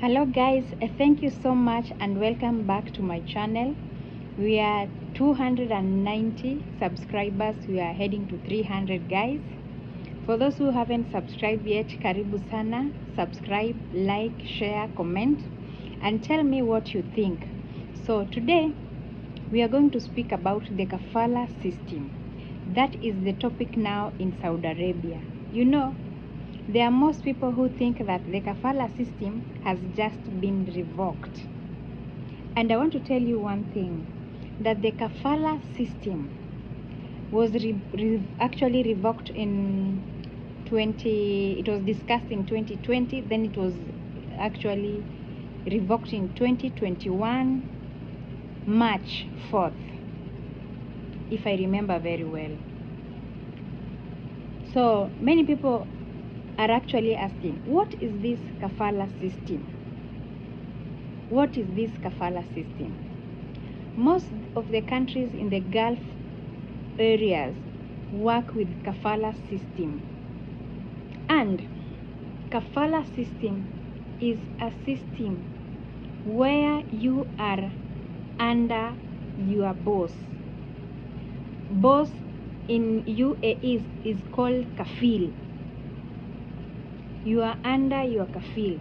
Hello guys, thank you so much and welcome back to my channel. We are 290 subscribers. We are heading to 300 guys. For those who haven't subscribed yet, karibu sana. Subscribe, like, share, comment and tell me what you think. So today we are going to speak about the kafala system. That is the topic now in Saudi Arabia. You know, there are most people who think that the kafala system has just been revoked. And I want to tell you one thing, that the kafala system was actually revoked in it was discussed in 2020, then it was actually revoked in 2021, March 4th, if I remember very well. So many people are actually asking, what is this kafala system? What is this kafala system? Most of the countries in the Gulf areas work with kafala system. And kafala system is a system where you are under your boss. Boss in UAE is called kafil. You are under your kafil.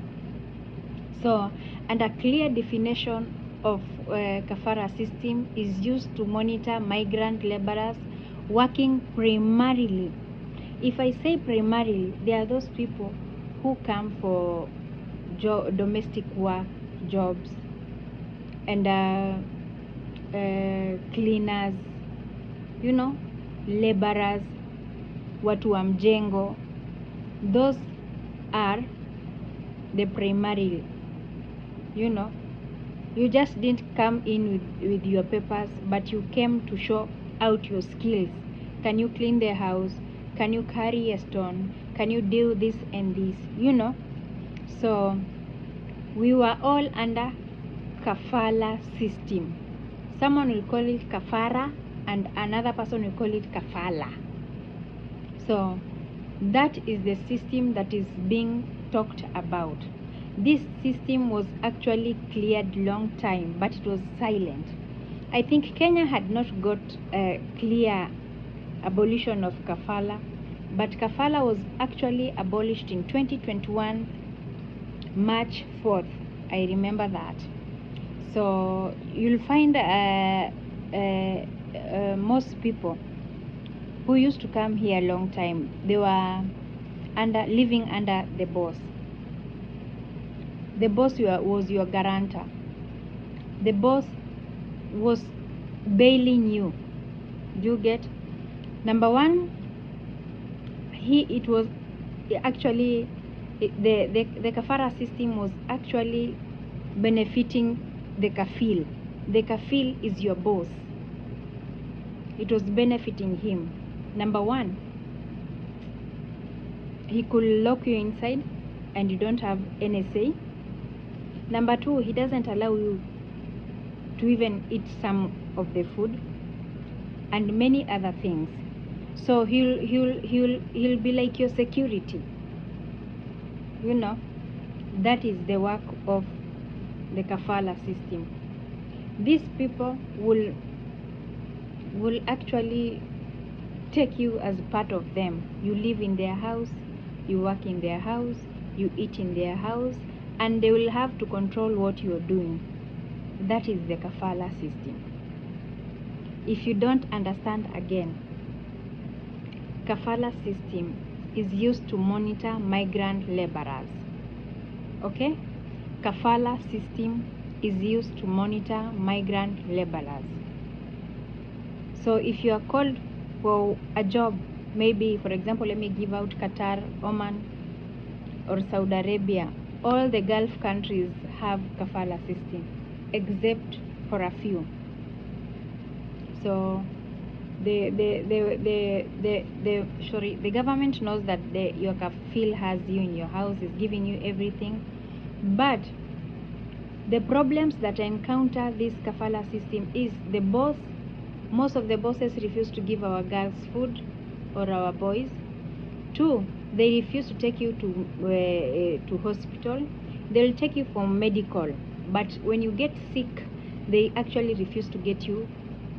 So, and a clear definition of kafala system is used to monitor migrant laborers working primarily. If I say primarily, there are those people who come for domestic work jobs and cleaners, you know, laborers, watu wa mjengo. Those are the primarily. You know, you just didn't come in with your papers, but you came to show out your skills. Can you clean the house? Can you carry a stone? Can you do this and this? You know, so we were all under kafala system. Someone will call it kafara and another person will call it kafala. So that is the system that is being talked about. This system was actually cleared long time, but it was silent. I think Kenya had not got a clear abolition of kafala, but kafala was actually abolished in 2021, March 4th. I remember that. So you'll find most people who used to come here a long time, they were living under the boss. The boss was your guarantor. The boss was bailing you. Do you get? Number one, the kafara system was actually benefiting the kafil. The kafil is your boss. It was benefiting him. Number one, he could lock you inside and you don't have any say. Number two, he doesn't allow you to even eat some of the food and many other things. So he'll be like your security. You know, that is the work of the kafala system. These people will actually take you as part of them. You live in their house, you work in their house, you eat in their house, and they will have to control what you are doing. That is the kafala system. If you don't understand again, kafala system is used to monitor migrant laborers. Okay? Kafala system is used to monitor migrant laborers. So if you are called for a job, maybe for example, let me give out Qatar, Oman or Saudi Arabia, all the Gulf countries have kafala system except for a few. So the government knows that your kafil has you in your house, is giving you everything, but the problems that encounter this kafala system is the boss. Most of the bosses refuse to give our girls food or our boys. Two, they refuse to take you to hospital. They'll take you for medical, but when you get sick, they actually refuse to get you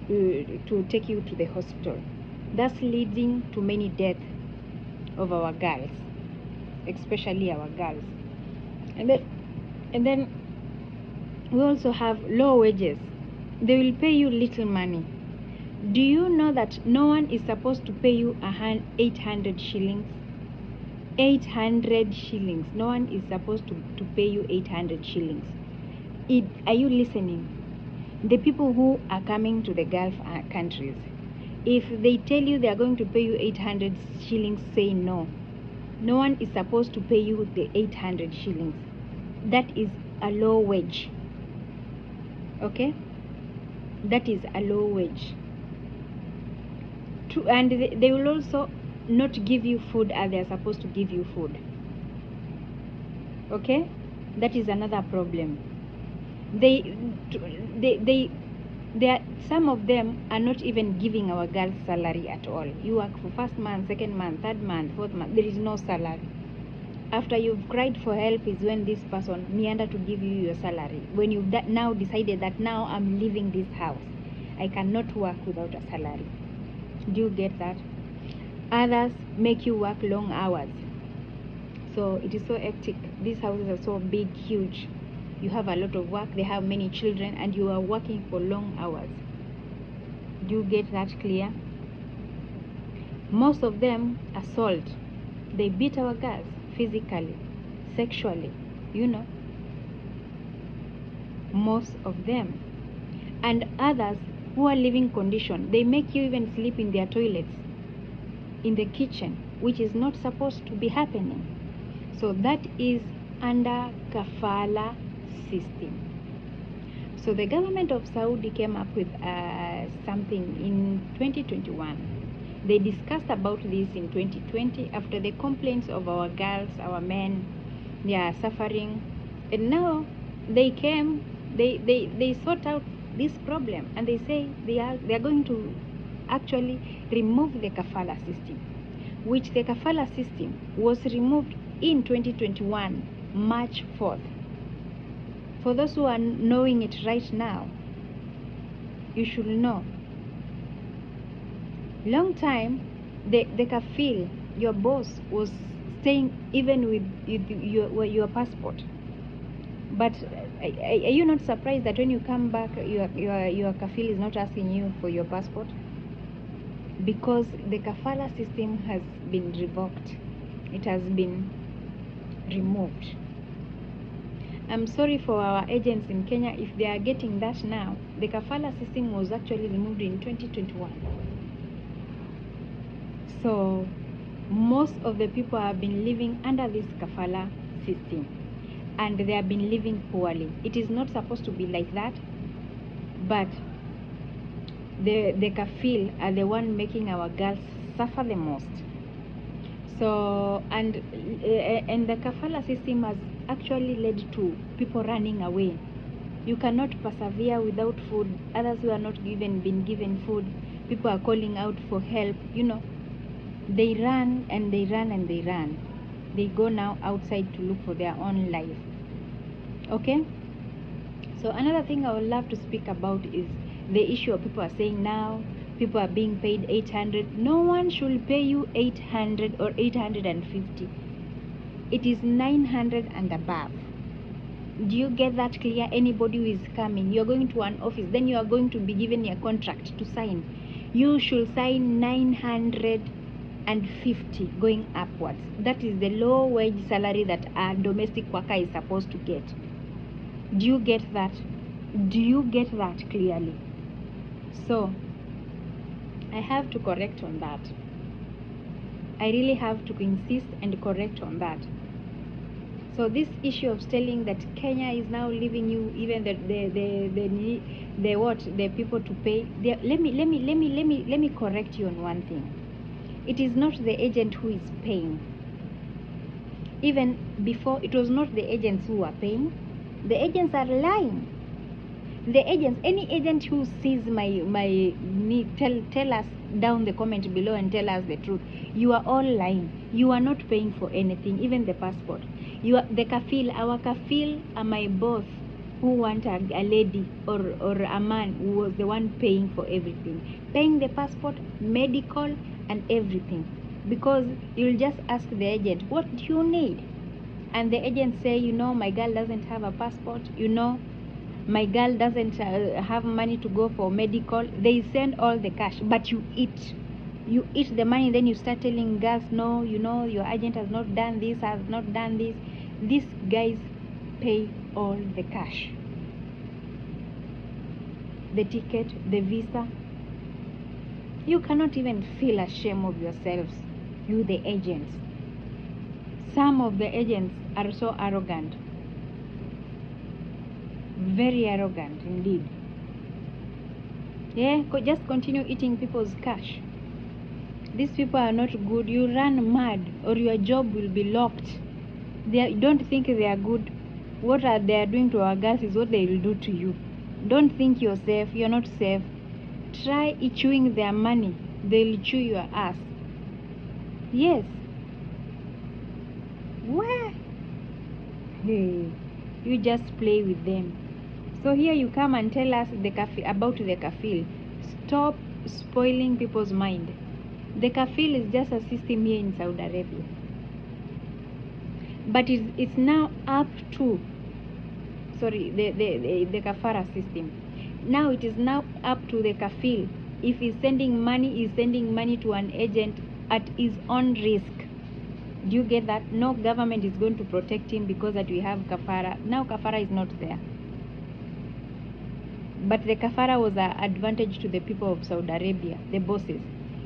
to take you to the hospital. That's leading to many deaths of our girls, especially our girls. And then we also have low wages. They will pay you little money. Do you know that no one is supposed to pay you 800 shillings? 800 shillings. No one is supposed to pay you 800 shillings. Are you listening? The people who are coming to the Gulf countries, if they tell you they are going to pay you 800 shillings, say no. No one is supposed to pay you the 800 shillings. That is a low wage. Okay? That is a low wage. And they will also not give you food as they are supposed to give you food. Okay? That is another problem. Some of them are not even giving our girls salary at all. You work for first month, second month, third month, fourth month. There is no salary. After you've cried for help is when this person meander to give you your salary. When you've now decided that now I'm leaving this house, I cannot work without a salary. Do you get that? Others make you work long hours. So it is so hectic. These houses are so big, huge. You have a lot of work, they have many children, and you are working for long hours. Do you get that clear? Most of them assault. They beat our girls physically, sexually, you know. Most of them. And others who are living condition, they make you even sleep in their toilets, in the kitchen, which is not supposed to be happening. So that is under kafala system. So the government of Saudi came up with something in 2021. They discussed about this in 2020 after the complaints of our girls, our men, they are suffering. And now they came, they sort out this problem, and they say they are going to actually remove the kafala system, which the kafala system was removed in 2021, March 4th. For those who are knowing it right now, you should know. Long time, the kafil, your boss, was staying even with your passport. But are you not surprised that when you come back, your kafil is not asking you for your passport? Because the kafala system has been revoked. It has been removed. I'm sorry for our agents in Kenya if they are getting that now. The kafala system was actually removed in 2021. So most of the people have been living under this kafala system, and they have been living poorly. It is not supposed to be like that, but the kafil are the one making our girls suffer the most. So and the kafala system has actually led to people running away. You cannot persevere without food. Others who are not been given food, people are calling out for help, you know. They run and they run and they run. They go now outside to look for their own life. Okay? So another thing I would love to speak about is the issue of people are saying now people are being paid 800. No one should pay you 800 or 850. It is 900 and above. Do you get that clear? Anybody who is coming, you're going to an office, then you are going to be given a contract to sign. You should sign 950 going upwards. That is the low wage salary that a domestic worker is supposed to get. Do you get that? Do you get that clearly? So I have to correct on that. I really have to insist and correct on that. So this issue of telling that Kenya is now leaving you even the people to pay. Let me correct you on one thing. It is not the agent who is paying. Even before, it was not the agents who are paying. The agents are lying. The agents, any agent who sees tell us down the comment below and tell us the truth. You are all lying. You are not paying for anything, even the passport. The kafil, our kafil are my boss who want a lady or a man who was the one paying for everything, paying the passport, medical, and everything. Because you'll just ask the agent, what do you need? And the agent say, my girl doesn't have a passport, my girl doesn't have money to go for medical. They send all the cash, but you eat the money. Then you start telling girls, no, your agent has not done this, has not done this. These guys pay all the cash, the ticket, the visa. You cannot even feel ashamed of yourselves, you the agents. Some of the agents are so arrogant, very arrogant indeed. Yeah, just continue eating people's cash. These people are not good. You run mad or your job will be locked. Don't think they are good. What they are doing to our girls is what they will do to you. Don't think you're safe. You're not safe. Try chewing their money. They'll chew your ass. Yes. Where? Hey, you just play with them. So here you come and tell us about the kafil. Stop spoiling people's mind. The kafil is just a system here in Saudi Arabia. But it's now up to, the kafara system. Now it is now up to the kafil. If he's sending money to an agent at his own risk. Do you get that? No government is going to protect him because that we have kafara. Now kafara is not there. But the kafara was an advantage to the people of Saudi Arabia, the bosses,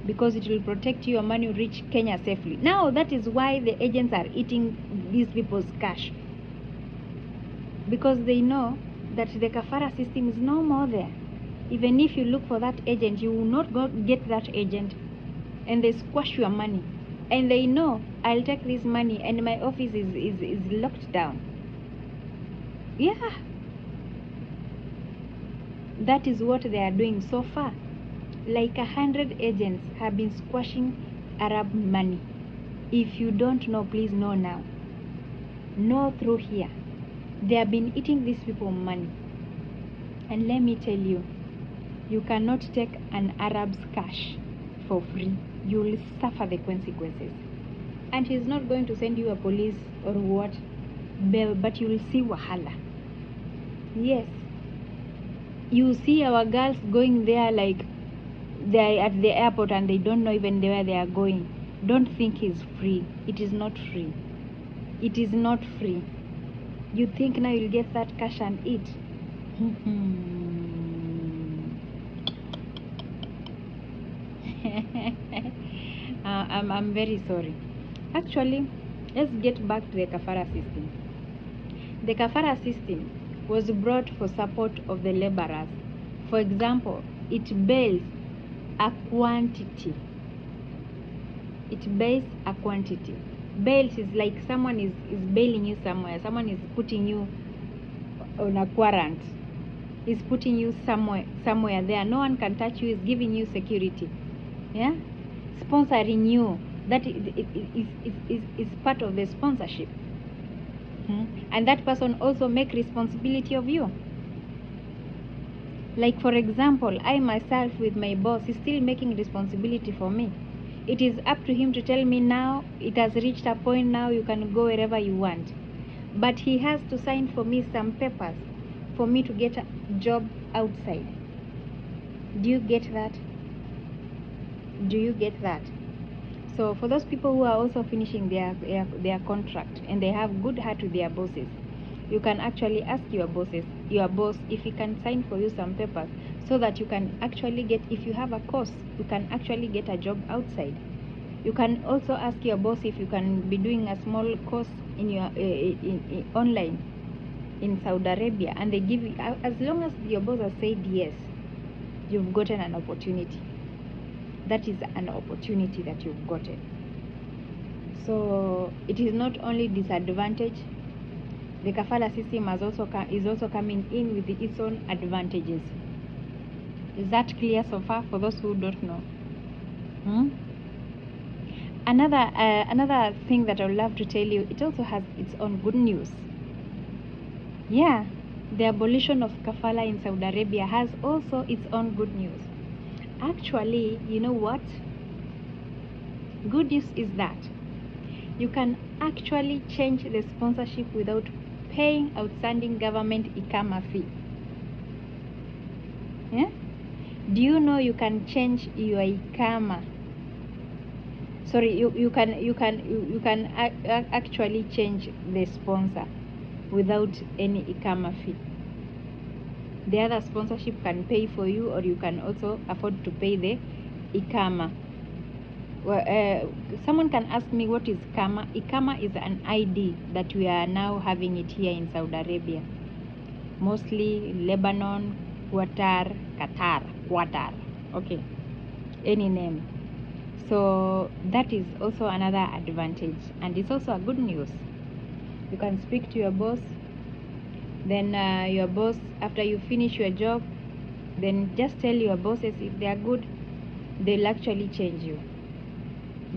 because it will protect your money reach Kenya safely. Now that is why the agents are eating these people's cash, because they know that the kafara system is no more there. Even if you look for that agent, you will not go get that agent, and they squash your money. And they know I'll take this money and my office is locked down. Yeah. That is what they are doing so far. Like 100 agents have been squashing Arab money. If you don't know, please know now. Know through here. They have been eating these people money. And let me tell you, you cannot take an Arab's cash for free. You will suffer the consequences. And he's not going to send you a police or what, but you will see wahala. Yes. You see our girls going there like they are at the airport and they don't know even where they are going. Don't think it's free. It is not free. It is not free. You think now you'll get that cash and eat. I'm very sorry. Actually, let's get back to the kafara system. The kafara system was brought for support of the laborers. For example, it bails a quantity. It bails a quantity. Bails is like someone is bailing you somewhere. Someone is putting you on a quarant. Is putting you somewhere there. No one can touch you. Is giving you security. Yeah, sponsoring you. That is part of the sponsorship. And that person also make responsibility of you. Like for example, I myself with my boss is still making responsibility for me. It is up to him to tell me now it has reached a point, now you can go wherever you want. But he has to sign for me some papers for me to get a job outside. Do you get that? Do you get that? So for those people who are also finishing their contract and they have good heart with their bosses, you can actually ask your boss if he can sign for you some papers so that you can actually get, if you have a course, you can actually get a job outside. You can also ask your boss if you can be doing a small course in your online in Saudi Arabia, and they give you, as long as your boss has said yes, you've gotten an opportunity. That is an opportunity that you've gotten. So it is not only disadvantage. The kafala system is also coming in with its own advantages. Is that clear so far for those who don't know? Another thing that I would love to tell you, it also has its own good news. Yeah, the abolition of kafala in Saudi Arabia has also its own good news. Actually, you know what? Good news is that you can actually change the sponsorship without paying outstanding government ikama fee. Yeah? Do you know you can change your ikama? Sorry, you can actually change the sponsor without any ikama fee. The other sponsorship can pay for you, or you can also afford to pay the ikama. Well, someone can ask me, what is ikama? Ikama is an ID that we are now having it here in Saudi Arabia, mostly Lebanon, Qatar, okay, any name. So that is also another advantage, and it's also a good news. You can speak to your boss, then your boss, after you finish your job, then just tell your bosses, if they are good, they'll actually change you.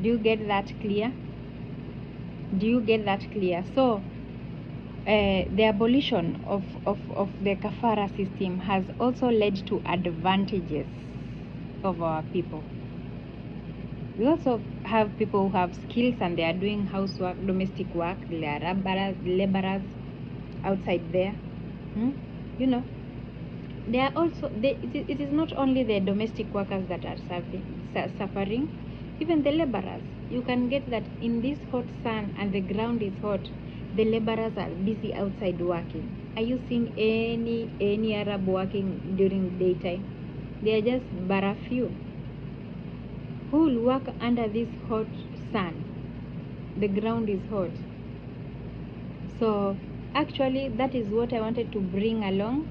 Do you get that clear? Do you get that clear? So the abolition of the kafara system has also led to advantages of our people. We also have people who have skills and they are doing housework, domestic work. They are laborers outside there. You know, they are also it is not only the domestic workers that are suffering, even the laborers. You can get that in this hot sun and the ground is hot, the laborers are busy outside working. Are you seeing any Arab working during daytime? They are just but a few who will work under this hot sun. The ground is hot. So actually that is what I wanted to bring along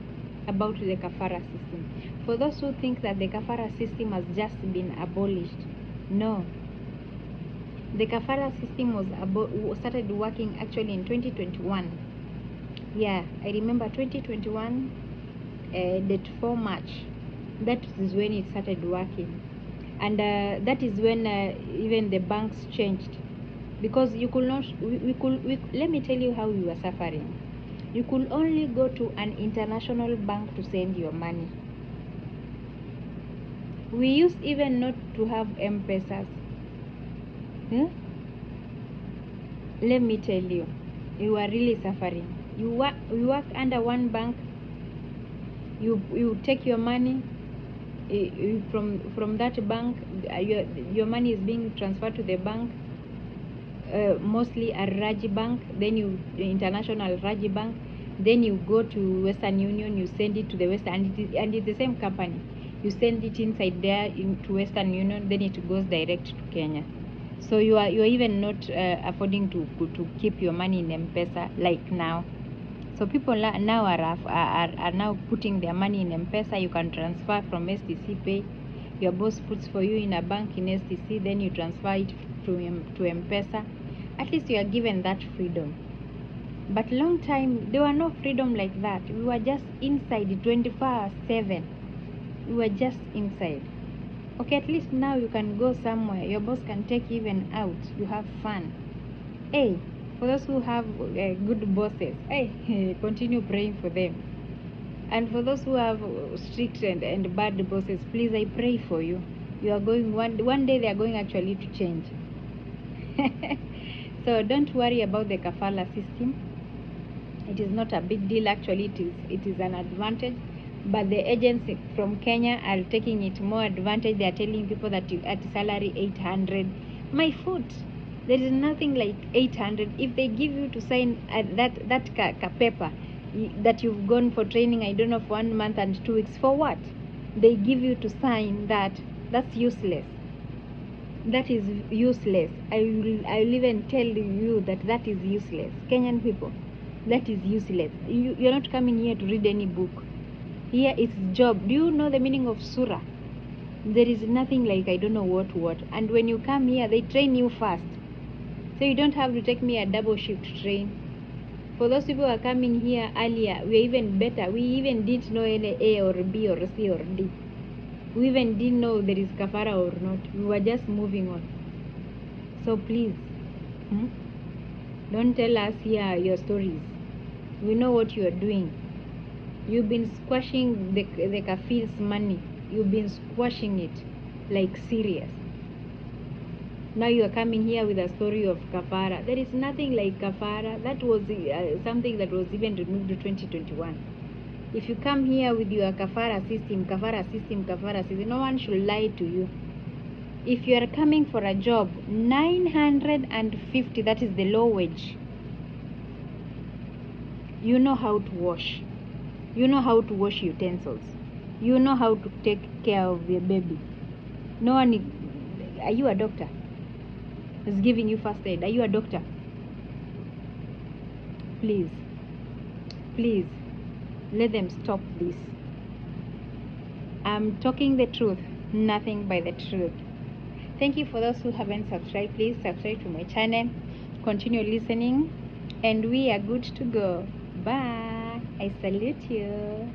about the kafara system. For those who think that the kafara system has just been abolished, no. The kafara system was started working actually in 2021. Yeah, I remember 2021, date 4 March. That is when it started working, and that is when even the banks changed, because you could not. Let me tell you how we were suffering. You could only go to an international bank to send your money. We used even not to have M-Pesas. Let me tell you, you are really suffering. You work under one bank. You take your money from that bank. Your money is being transferred to the bank, mostly a Raji bank, then international Raji bank, then you go to Western Union, you send it to the Western, and it's the same company. You send it inside there into Western Union, then it goes direct to Kenya. So you are even not affording to keep your money in M-Pesa like now. So people now are now putting their money in M-Pesa. You can transfer from STC Pay. Your boss puts for you in a bank in STC, then you transfer it to M-Pesa. At least you are given that freedom. But long time there were no freedom like that. We were just inside 24/7. We were just inside. Okay, at least now you can go somewhere. Your boss can take you even out. You have fun. Hey, for those who have good bosses, hey, continue praying for them. And for those who have strict and bad bosses, please, I pray for you. You are going one day they are going actually to change. So don't worry about the kafala system. It is not a big deal. Actually, it is an advantage. But the agents from Kenya are taking it more advantage. They are telling people that you at salary 800. My foot, there is nothing like 800. If they give you to sign that paper that you've gone for training, I don't know, for 1 month and 2 weeks, for what? They give you to sign that. That's useless. That is useless. I will even tell you that is useless. Kenyan people, that is useless. You're not coming here to read any book. Here it's job. Do you know the meaning of surah? There is nothing like I don't know what. And when you come here, they train you fast. So you don't have to take me a double shift train. For those people who are coming here earlier, we're even better. We even didn't know any A or B or C or D. We even didn't know there is kafara or not. We were just moving on. So please, don't tell us here your stories. We know what you are doing. You've been squashing the kafil's money. You've been squashing it, like serious. Now you are coming here with a story of kafara. There is nothing like kafara. That was something that was even removed in 2021. If you come here with your kafara system, no one should lie to you. If you are coming for a job, 950, that is the low wage. You know how to wash. You know how to wash utensils. You know how to take care of your baby. No one, are you a doctor? Is giving you first aid. Are you a doctor? Please, please, let them stop this. I'm talking the truth, nothing but the truth. Thank you for those who haven't subscribed. Please subscribe to my channel. Continue listening, and we are good to go. Bye. I salute you.